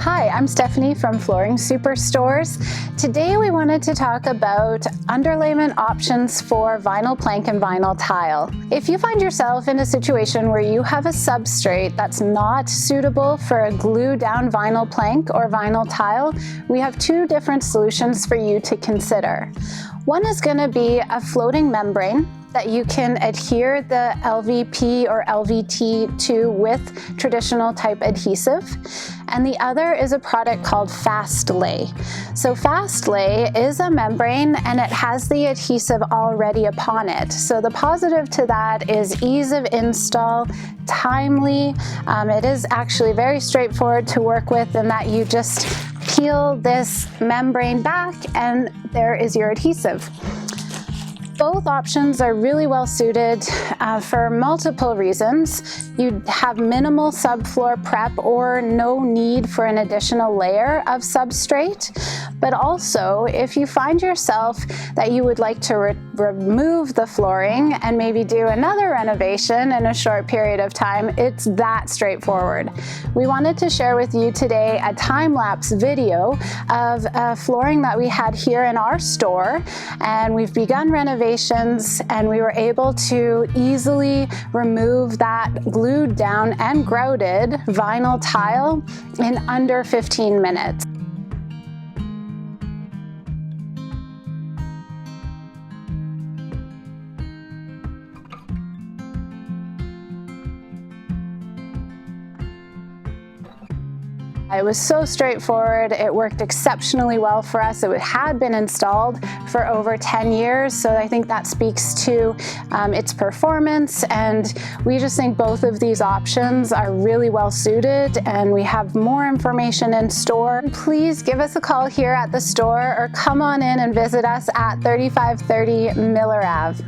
Hi, I'm Stephanie from Flooring Superstores. Today we wanted to talk about underlayment options for vinyl plank and vinyl tile. If you find yourself in a situation where you have a substrate that's not suitable for a glue down vinyl plank or vinyl tile, we have two different solutions for you to consider. One is going to be a floating membrane that you can adhere the LVP or LVT to with traditional type adhesive. And the other is a product called Fast Lay. So Fast Lay is a membrane and it has the adhesive already upon it. So the positive to that is ease of install, timely. It is actually very straightforward to work with in that you just peel this membrane back and there is your adhesive. Both options are really well suited for multiple reasons. You have minimal subfloor prep or no need for an additional layer of substrate. But also, if you find yourself that you would like to remove the flooring and maybe do another renovation in a short period of time, it's that straightforward. We wanted to share with you today a time-lapse video of flooring that we had here in our store, and we've begun renovations and we were able to easily remove that glued down and grouted vinyl tile in under 15 minutes. It was so straightforward. It worked exceptionally well for us. It had been installed for over 10 years, so I think that speaks to its performance, and we just think both of these options are really well suited, and we have more information in store. Please give us a call here at the store or come on in and visit us at 3530 Miller Ave.